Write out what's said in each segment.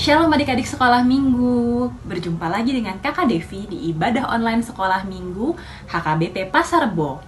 Shalom adik-adik sekolah minggu. Berjumpa lagi dengan Kakak Devi di ibadah online sekolah minggu HKBP Pasar Rebo.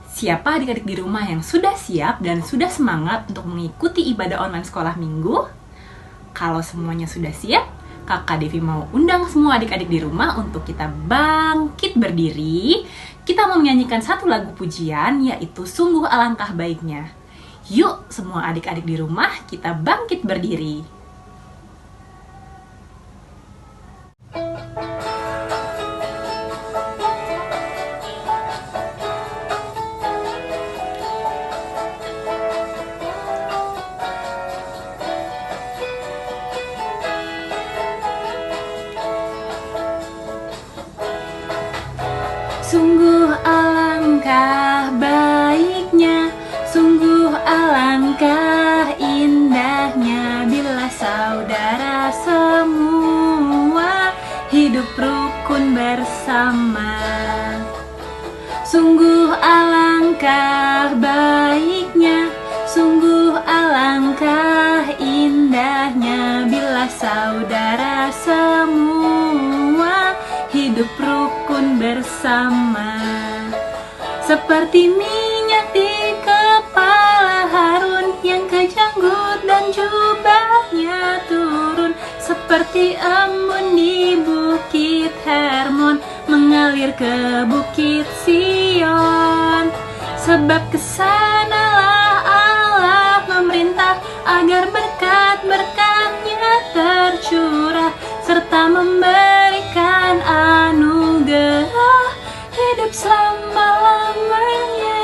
Siapa adik-adik di rumah yang sudah siap dan sudah semangat untuk mengikuti ibadah online sekolah minggu? Kalau semuanya sudah siap, Kakak Devi mau undang semua adik-adik di rumah untuk kita bangkit berdiri. Kita mau menyanyikan satu lagu pujian, yaitu Sungguh Alangkah Baiknya. Yuk semua adik-adik di rumah, kita bangkit berdiri. Sungguh alangkah baiknya, sungguh alangkah indahnya bila saudara semua hidup rukun bersama. Sungguh alangkah baiknya, sungguh alangkah indahnya bila saudara semua hidup rukun bersama. Seperti minyak di kepala Harun yang ke janggut dan jubahnya turun, seperti embun di bukit Hermon mengalir ke bukit Sion. Sebab kesanalah Allah memerintah agar berkat-berkatnya tercurah serta memberikan anugerah hidup selama-lamanya.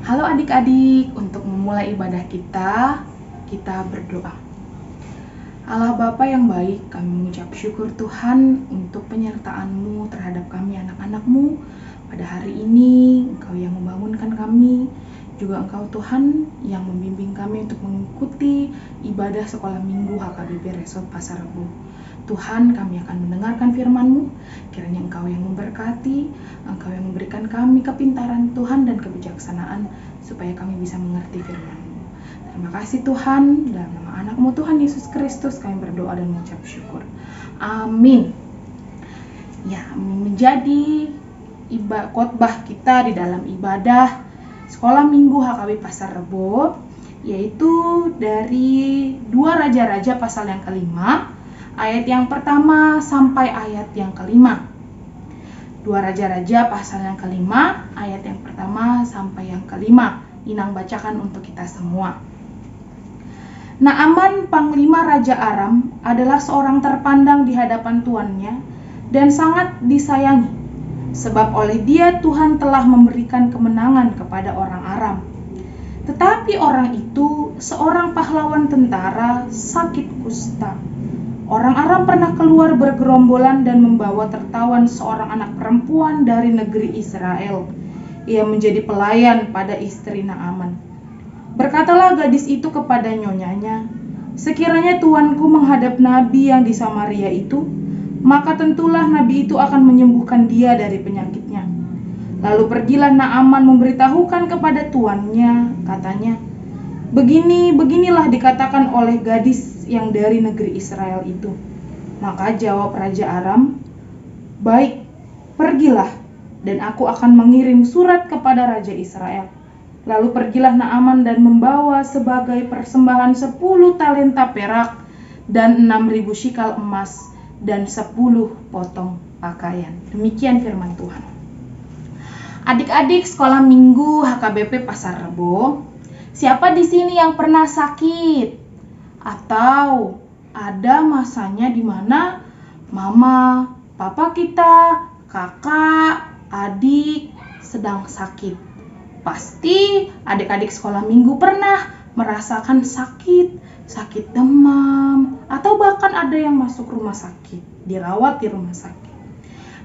Halo adik-adik, untuk memulai ibadah kita berdoa. Allah Bapa yang baik, kami mengucap syukur Tuhan untuk penyertaan-Mu terhadap kami anak-anak-Mu. Pada hari ini, Engkau yang membangunkan kami, juga Engkau Tuhan yang membimbing kami untuk mengikuti ibadah sekolah minggu HKBP Resort Pasar Rebo. Tuhan, kami akan mendengarkan firman-Mu, kiranya Engkau yang memberkati, Engkau yang memberikan kami kepintaran Tuhan dan kebijaksanaan, supaya kami bisa mengerti firman-Mu. Terima kasih Tuhan, dalam nama anak-Mu Tuhan Yesus Kristus kami berdoa dan mengucap syukur. Amin. Ya, menjadi khotbah kita di dalam ibadah sekolah minggu HKB Pasar Rebo, yaitu dari 2 Raja-Raja pasal yang kelima, ayat yang pertama sampai ayat yang kelima. 2 Raja-Raja pasal yang kelima, ayat yang pertama sampai yang kelima. Inang bacakan untuk kita semua. Naaman panglima Raja Aram adalah seorang terpandang di hadapan tuannya dan sangat disayangi, sebab oleh dia Tuhan telah memberikan kemenangan kepada orang Aram. Tetapi orang itu, seorang pahlawan tentara, sakit kusta. Orang Aram pernah keluar bergerombolan dan membawa tertawan seorang anak perempuan dari negeri Israel. Ia menjadi pelayan pada istri Naaman. Berkatalah gadis itu kepada nyonyanya, "Sekiranya tuanku menghadap nabi yang di Samaria itu, maka tentulah nabi itu akan menyembuhkan dia dari penyakitnya." Lalu pergilah Naaman memberitahukan kepada tuannya, katanya, beginilah dikatakan oleh gadis yang dari negeri Israel itu." Maka jawab Raja Aram, "Baik, pergilah, dan aku akan mengirim surat kepada Raja Israel." Lalu pergilah Naaman dan membawa sebagai persembahan 10 talenta perak dan 6.000 shikal emas dan 10 potong pakaian. Demikian firman Tuhan. Adik-adik sekolah minggu HKBP Pasar Rebo, siapa di sini yang pernah sakit? Atau ada masanya di mana mama, papa kita, kakak, adik sedang sakit? Pasti adik-adik sekolah minggu pernah merasakan sakit demam, atau bahkan ada yang masuk rumah sakit, dirawat di rumah sakit.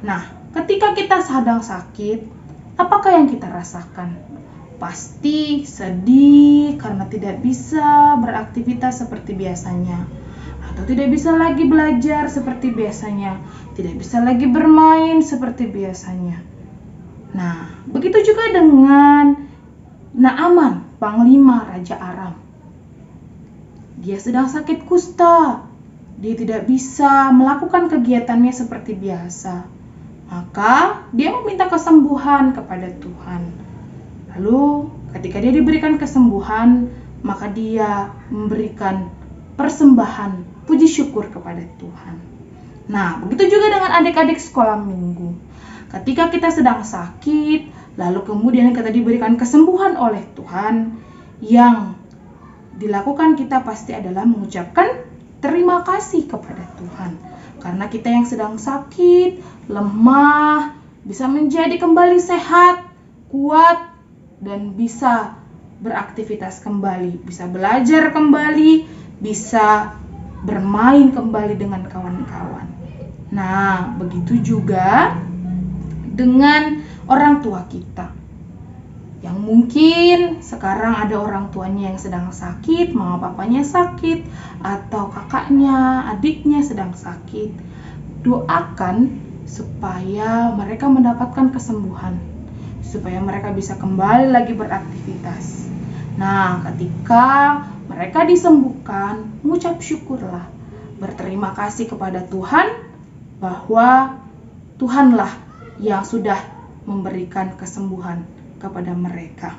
Nah, ketika kita sedang sakit, apakah yang kita rasakan? Pasti sedih karena tidak bisa beraktivitas seperti biasanya. atau tidak bisa lagi belajar seperti biasanya, tidak bisa lagi bermain seperti biasanya. Nah, begitu juga dengan Naaman, panglima Raja Aram. Dia sedang sakit kusta. Dia tidak bisa melakukan kegiatannya seperti biasa. Maka dia meminta kesembuhan kepada Tuhan. Lalu ketika dia diberikan kesembuhan, maka dia memberikan persembahan puji syukur kepada Tuhan. Nah, begitu juga dengan adik-adik sekolah minggu. Ketika kita sedang sakit, lalu kemudian kita diberikan kesembuhan oleh Tuhan, yang dilakukan kita pasti adalah mengucapkan terima kasih kepada Tuhan. Karena kita yang sedang sakit, lemah, bisa menjadi kembali sehat, kuat, dan bisa beraktivitas kembali, bisa belajar kembali, bisa bermain kembali dengan kawan-kawan. Nah, begitu juga dengan orang tua kita. Yang mungkin sekarang ada orang tuanya yang sedang sakit, mama papanya sakit, atau kakaknya, adiknya sedang sakit. Doakan supaya mereka mendapatkan kesembuhan, supaya mereka bisa kembali lagi beraktivitas. Nah, ketika mereka disembuhkan, mengucap syukurlah, berterima kasih kepada Tuhan bahwa Tuhanlah yang sudah memberikan kesembuhan kepada mereka.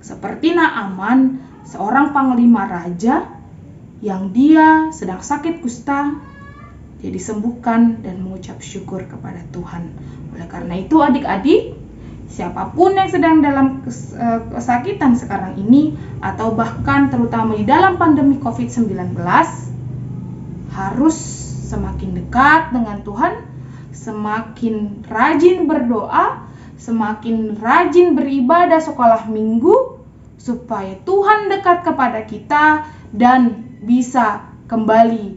Seperti Naaman, seorang panglima raja yang dia sedang sakit kusta, dia disembuhkan dan mengucap syukur kepada Tuhan. Oleh karena itu adik-adik, siapapun yang sedang dalam kesakitan sekarang ini, atau bahkan terutama di dalam pandemi COVID-19, harus semakin dekat dengan Tuhan, semakin rajin berdoa, semakin rajin beribadah sekolah minggu, supaya Tuhan dekat kepada kita dan bisa kembali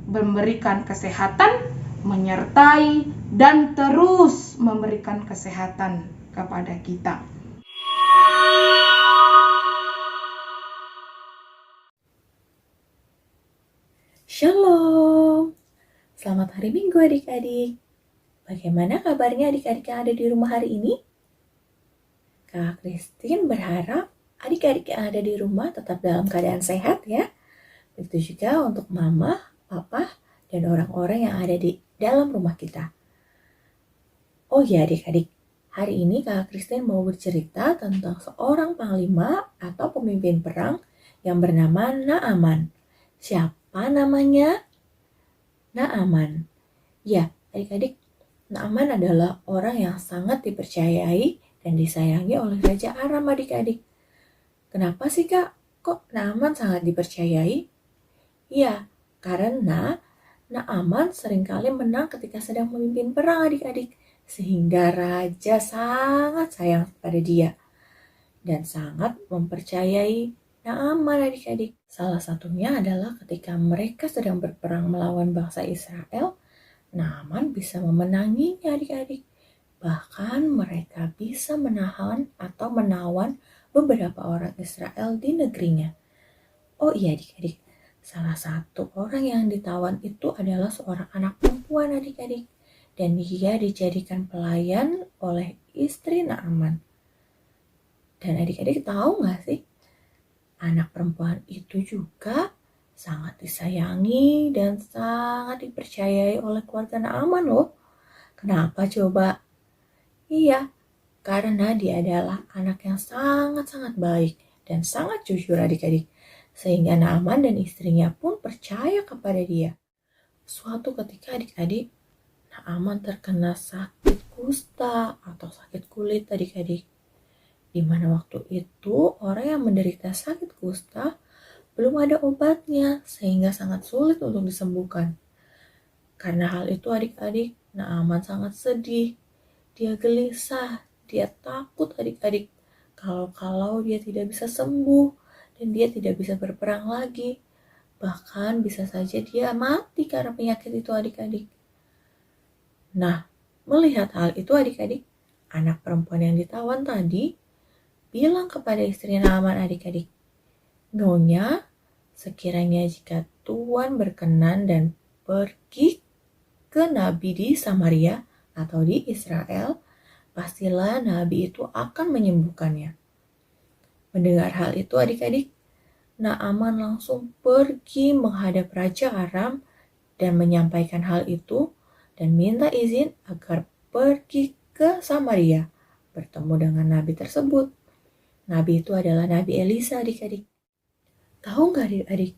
memberikan kesehatan, menyertai, dan terus memberikan kesehatan kepada kita. Shalom, selamat hari Minggu adik-adik. Bagaimana kabarnya adik-adik yang ada di rumah hari ini? Kak Christine berharap adik-adik yang ada di rumah tetap dalam keadaan sehat ya. Begitu juga untuk mama, papa, dan orang-orang yang ada di dalam rumah kita. Oh ya adik-adik, hari ini Kak Christine mau bercerita tentang seorang panglima atau pemimpin perang yang bernama Naaman. Siapa namanya? Naaman. Ya, adik-adik, Naaman adalah orang yang sangat dipercayai dan disayangi oleh Raja Aram adik-adik. Kenapa sih Kak? Kok Naaman sangat dipercayai? Ya, karena Naaman seringkali menang ketika sedang memimpin perang adik-adik. Sehingga Raja sangat sayang pada dia dan sangat mempercayai Naaman adik-adik. Salah satunya adalah ketika mereka sedang berperang melawan bangsa Israel, Naaman bisa memenanginya adik-adik. Bahkan mereka bisa menahan atau menawan beberapa orang Israel di negerinya. Oh iya adik-adik, salah satu orang yang ditawan itu adalah seorang anak perempuan adik-adik. Dan dia dijadikan pelayan oleh istri Naaman. Dan adik-adik tahu gak sih? Anak perempuan itu juga sangat disayangi dan sangat dipercayai oleh keluarga Naaman loh. Kenapa coba? Iya, karena dia adalah anak yang sangat-sangat baik dan sangat jujur adik-adik. Sehingga Naaman dan istrinya pun percaya kepada dia. Suatu ketika adik-adik, Naaman terkena sakit kusta atau sakit kulit adik-adik. Di mana waktu itu orang yang menderita sakit kusta belum ada obatnya sehingga sangat sulit untuk disembuhkan. Karena hal itu adik-adik, Naaman sangat sedih. Dia gelisah, dia takut adik-adik kalau dia tidak bisa sembuh dan dia tidak bisa berperang lagi. Bahkan bisa saja dia mati karena penyakit itu adik-adik. Nah, melihat hal itu adik-adik, anak perempuan yang ditawan tadi bilang kepada istri Naaman adik-adik, Nyonya, sekiranya jika Tuhan berkenan dan pergi ke nabi di Samaria atau di Israel, pastilah nabi itu akan menyembuhkannya. Mendengar hal itu adik-adik, Naaman langsung pergi menghadap Raja Aram dan menyampaikan hal itu dan minta izin agar pergi ke Samaria bertemu dengan nabi tersebut. Nabi itu adalah Nabi Elisa adik-adik. Tahu nggak adik-adik?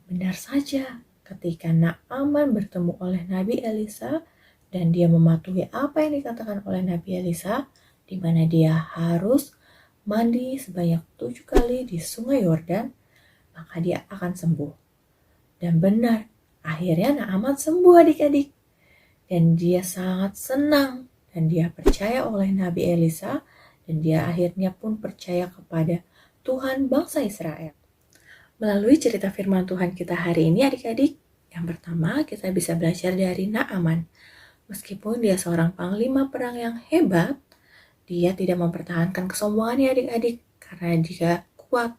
Benar saja, ketika Naaman bertemu oleh Nabi Elisa dan dia mematuhi apa yang dikatakan oleh Nabi Elisa, di mana dia harus mandi sebanyak 7 kali di sungai Yordan, maka dia akan sembuh. Dan benar, akhirnya Naaman sembuh adik-adik. Dan dia sangat senang dan dia percaya oleh Nabi Elisa dan dia akhirnya pun percaya kepada Tuhan bangsa Israel. Melalui cerita firman Tuhan kita hari ini adik-adik, yang pertama kita bisa belajar dari Naaman. Meskipun dia seorang panglima perang yang hebat, dia tidak mempertahankan kesombongannya adik-adik karena dia kuat.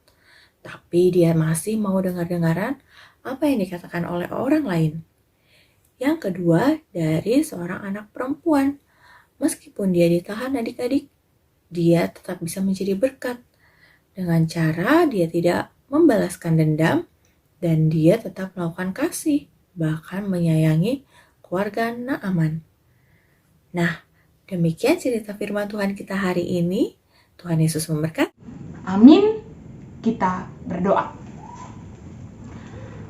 Tapi dia masih mau dengar-dengaran apa yang dikatakan oleh orang lain. Yang kedua, dari seorang anak perempuan. Meskipun dia ditahan adik-adik, dia tetap bisa menjadi berkat. Dengan cara dia tidak membalaskan dendam dan dia tetap melakukan kasih, bahkan menyayangi keluarga Naaman. Nah, demikian cerita firman Tuhan kita hari ini. Tuhan Yesus memberkati. Amin. Kita berdoa.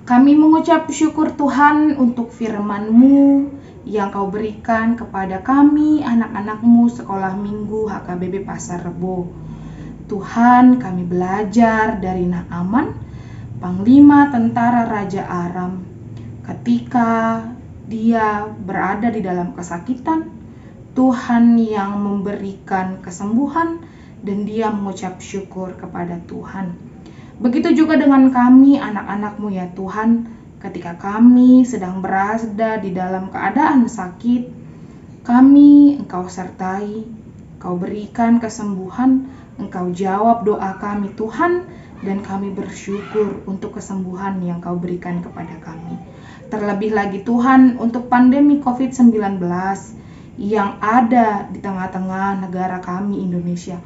Kami mengucap syukur Tuhan untuk firman-Mu yang Kau berikan kepada kami, anak-anak-Mu sekolah minggu HKBP Pasar Rebo. Tuhan, kami belajar dari Naaman, panglima tentara Raja Aram. Ketika dia berada di dalam kesakitan, Tuhan yang memberikan kesembuhan dan dia mengucap syukur kepada Tuhan. Begitu juga dengan kami, anak-anak-Mu ya Tuhan, ketika kami sedang berada di dalam keadaan sakit, kami Engkau sertai, Engkau berikan kesembuhan, Engkau jawab doa kami Tuhan, dan kami bersyukur untuk kesembuhan yang Kau berikan kepada kami. Terlebih lagi Tuhan, untuk pandemi COVID-19 yang ada di tengah-tengah negara kami Indonesia.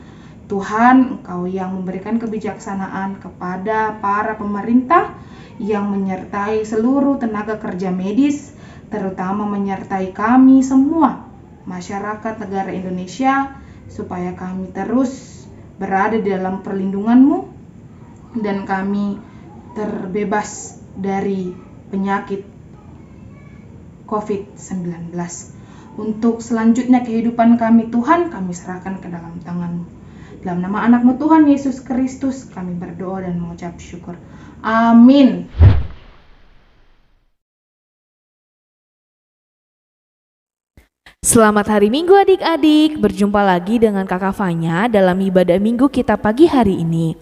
Tuhan, Engkau yang memberikan kebijaksanaan kepada para pemerintah yang menyertai seluruh tenaga kerja medis, terutama menyertai kami semua, masyarakat negara Indonesia, supaya kami terus berada di dalam perlindungan-Mu dan kami terbebas dari penyakit COVID-19. Untuk selanjutnya kehidupan kami Tuhan, kami serahkan ke dalam tangan-Mu. Dalam nama anak-Mu Tuhan Yesus Kristus, kami berdoa dan mengucap syukur. Amin. Selamat hari Minggu adik-adik, berjumpa lagi dengan Kakak Fanya dalam ibadah Minggu kita pagi hari ini.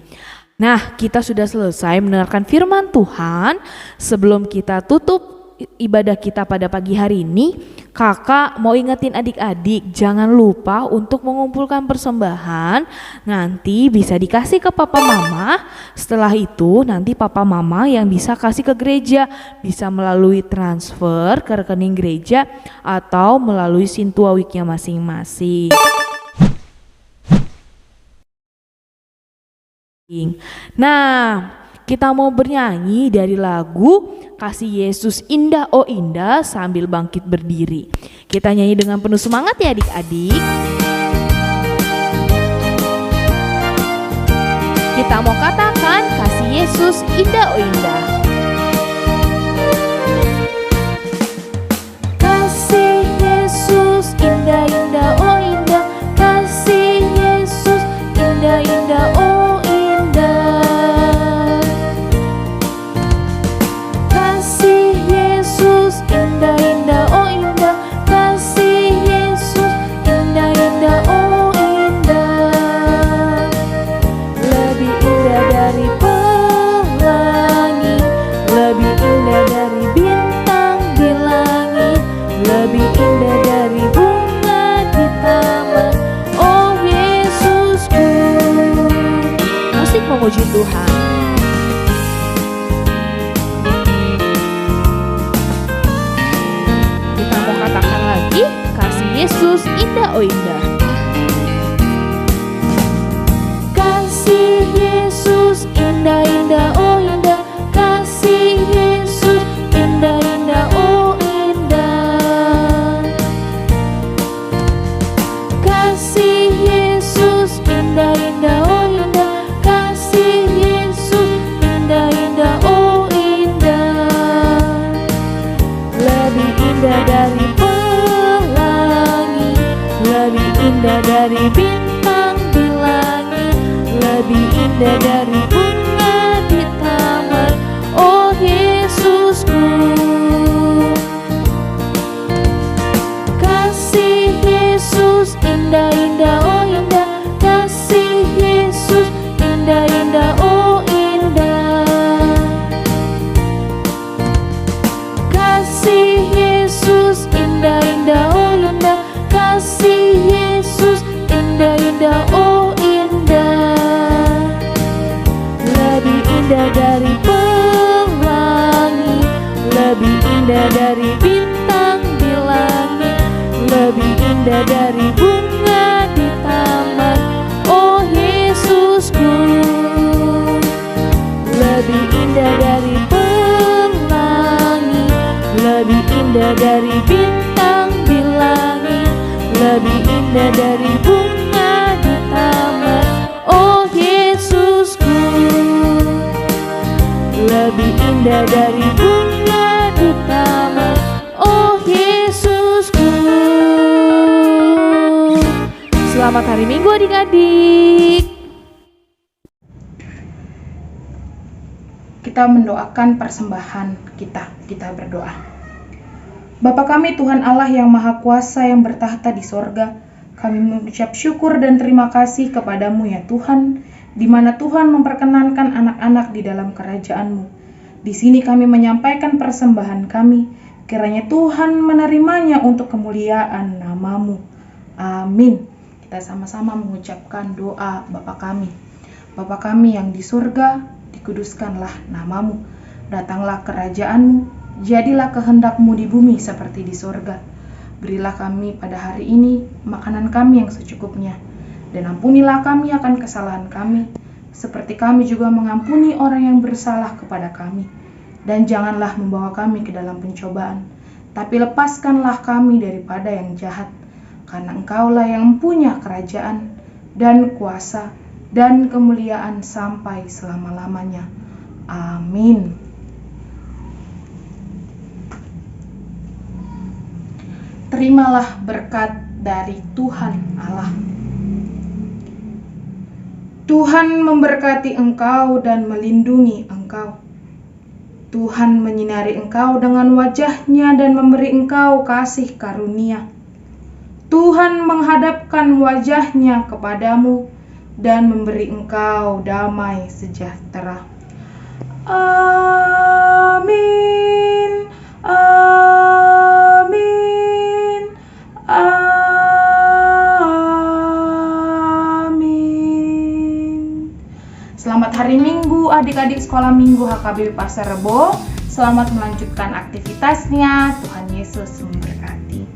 Nah, kita sudah selesai mendengarkan firman Tuhan. Sebelum kita tutup ibadah kita pada pagi hari ini, kakak mau ingetin adik-adik jangan lupa untuk mengumpulkan persembahan. Nanti bisa dikasih ke papa mama. Setelah itu nanti papa mama yang bisa kasih ke gereja, bisa melalui transfer ke rekening gereja atau melalui Sintuawiknya masing-masing. Nah, kita mau bernyanyi dari lagu Kasih Yesus Indah Oh Indah sambil bangkit berdiri. Kita nyanyi dengan penuh semangat ya adik-adik. Kita mau katakan kasih Yesus indah oh indah. Kasih Yesus indah-indah oh indah. Kasih Yesus indah-indah oh indah, oh indah, kasih Yesus indah-indah, oh indah, lebih indah dari pelangi, oh indah. Kasih Yesus indah-indah, oh indah. Kasih Yesus indah-indah, oh indah. Kasih Yesus indah-indah, oh indah. Kasih Yesus indah-indah, oh indah. Lebih indah dari pelangi, lebih indah dari bintang di langit, lebih indah dari bunga di taman, oh Yesusku. Kasih Yesus indah-indah, oh indah. Kasih Yesus indah-indah, oh indah. Kasih Yesus indah-indah, oh indah. Kasih Yesus indah-indah, oh indah. Lebih indah dari pelangi, lebih indah dari bintang di langit, lebih indah dari bunga di taman, oh Yesusku. Lebih indah dari pelangi, lebih indah dari bintang di langit, lebih indah dari bunga di taman, oh Yesusku. Lebih indah dari bunga di taman, oh Yesusku. Selamat hari Minggu adik-adik. Kita mendoakan persembahan kita berdoa. Bapa kami Tuhan Allah yang Maha Kuasa yang bertahta di sorga, kami mengucap syukur dan terima kasih kepadamu ya Tuhan, di mana Tuhan memperkenankan anak-anak di dalam kerajaan-Mu. Di sini kami menyampaikan persembahan kami, kiranya Tuhan menerimanya untuk kemuliaan nama-Mu. Amin. Kita sama-sama mengucapkan doa Bapa kami. Bapa kami yang di surga, dikuduskanlah nama-Mu. Datanglah kerajaan-Mu, jadilah kehendak-Mu di bumi seperti di surga. Berilah kami pada hari ini makanan kami yang secukupnya, dan ampunilah kami akan kesalahan kami, seperti kami juga mengampuni orang yang bersalah kepada kami. Dan janganlah membawa kami ke dalam pencobaan, tapi lepaskanlah kami daripada yang jahat, karena Engkaulah yang punya kerajaan, dan kuasa, dan kemuliaan sampai selama-lamanya. Amin. Terimalah berkat dari Tuhan Allah. Tuhan memberkati engkau dan melindungi engkau. Tuhan menyinari engkau dengan wajah-Nya dan memberi engkau kasih karunia. Tuhan menghadapkan wajah-Nya kepadamu dan memberi engkau damai sejahtera. Amin. Amin. Amin. Selamat hari Minggu adik-adik sekolah Minggu HKBP Pasar Rebo. Selamat melanjutkan aktivitasnya. Tuhan Yesus memberkati.